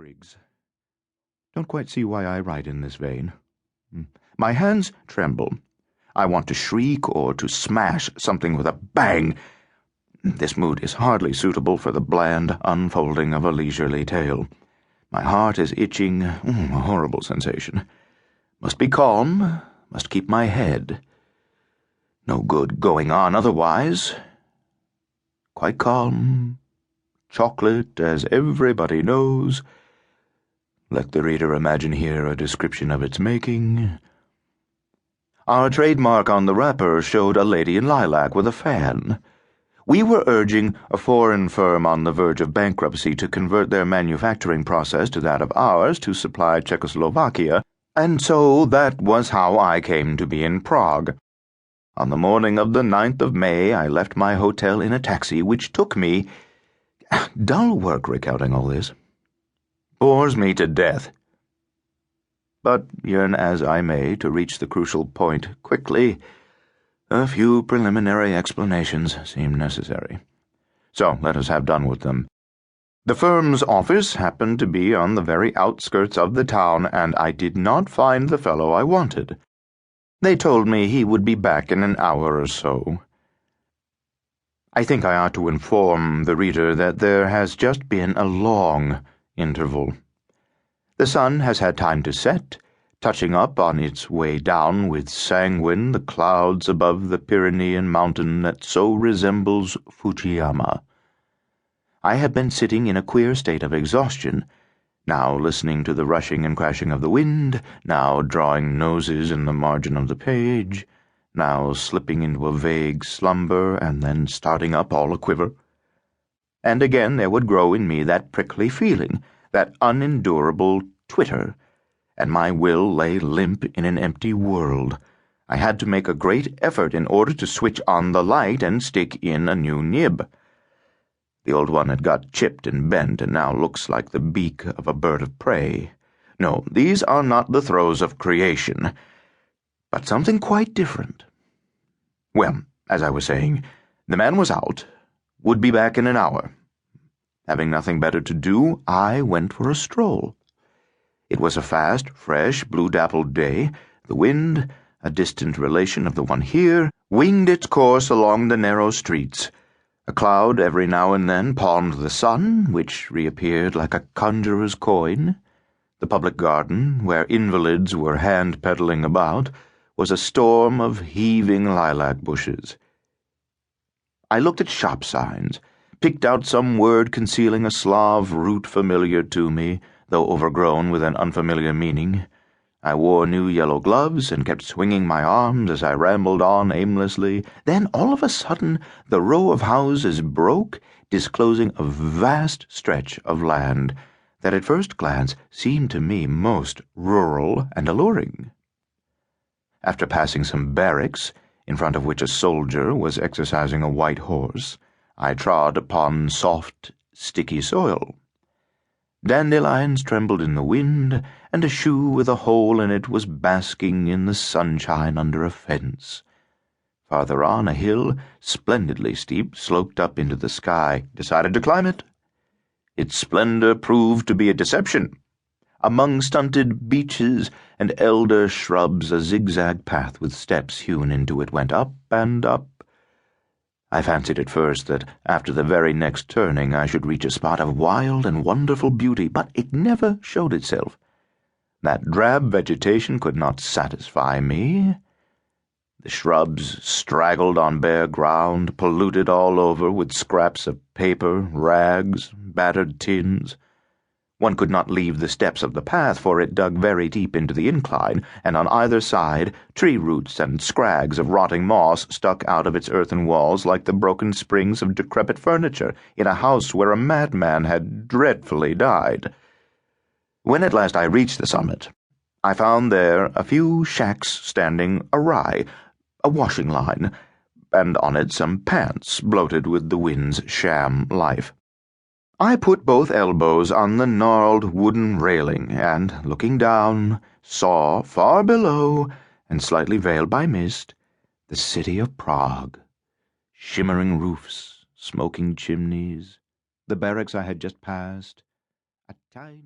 prigs. Don't quite see why I write in this vein. My hands tremble. I want to shriek or to smash something with a bang. This mood is hardly suitable for the bland unfolding of a leisurely tale. My heart is itching, a horrible sensation. Must be calm, must keep my head. No good going on otherwise. Quite calm. Chocolate, as everybody knows. Let the reader imagine here a description of its making. Our trademark on the wrapper showed a lady in lilac with a fan. We were urging a foreign firm on the verge of bankruptcy to convert their manufacturing process to that of ours to supply Czechoslovakia, and so that was how I came to be in Prague. On the morning of the 9th of May, I left my hotel in a taxi, which took me... Dull work recounting all this. Bores me to death. But, yearn as I may to reach the crucial point quickly, a few preliminary explanations seem necessary. So let us have done with them. The firm's office happened to be on the very outskirts of the town, and I did not find the fellow I wanted. They told me he would be back in an hour or so. I think I ought to inform the reader that there has just been a long interval. The sun has had time to set, touching up on its way down with sanguine the clouds above the Pyrenean mountain that so resembles Fujiyama. I have been sitting in a queer state of exhaustion, now listening to the rushing and crashing of the wind, now drawing noses in the margin of the page, now slipping into a vague slumber and then starting up all a-quiver. And again there would grow in me that prickly feeling, that unendurable twitter, and my will lay limp in an empty world. I had to make a great effort in order to switch on the light and stick in a new nib. The old one had got chipped and bent and now looks like the beak of a bird of prey. No, these are not the throes of creation, but something quite different. Well, as I was saying, the man was out, would be back in an hour. Having nothing better to do, I went for a stroll. It was a fast, fresh, blue-dappled day. The wind, a distant relation of the one here, winged its course along the narrow streets. A cloud every now and then palmed the sun, which reappeared like a conjurer's coin. The public garden, where invalids were hand-peddling about, was a storm of heaving lilac bushes. I looked at shop signs, picked out some word concealing a Slav root familiar to me, though overgrown with an unfamiliar meaning. I wore new yellow gloves and kept swinging my arms as I rambled on aimlessly. Then, all of a sudden, the row of houses broke, disclosing a vast stretch of land that at first glance seemed to me most rural and alluring. After passing some barracks, in front of which a soldier was exercising a white horse, I trod upon soft, sticky soil. Dandelions trembled in the wind, and a shoe with a hole in it was basking in the sunshine under a fence. Farther on, a hill, splendidly steep, sloped up into the sky. Decided to climb it. Its splendor proved to be a deception. Among stunted beeches and elder shrubs, a zigzag path with steps hewn into it went up and up. I fancied at first that after the very next turning I should reach a spot of wild and wonderful beauty, but it never showed itself. That drab vegetation could not satisfy me. The shrubs straggled on bare ground, polluted all over with scraps of paper, rags, battered tins. One could not leave the steps of the path, for it dug very deep into the incline, and on either side tree roots and scrags of rotting moss stuck out of its earthen walls like the broken springs of decrepit furniture in a house where a madman had dreadfully died. When at last I reached the summit, I found there a few shacks standing awry, a washing line, and on it some pants bloated with the wind's sham life. I put both elbows on the gnarled wooden railing and, looking down, saw, far below, and slightly veiled by mist, the city of Prague. Shimmering roofs, smoking chimneys, the barracks I had just passed, a tiny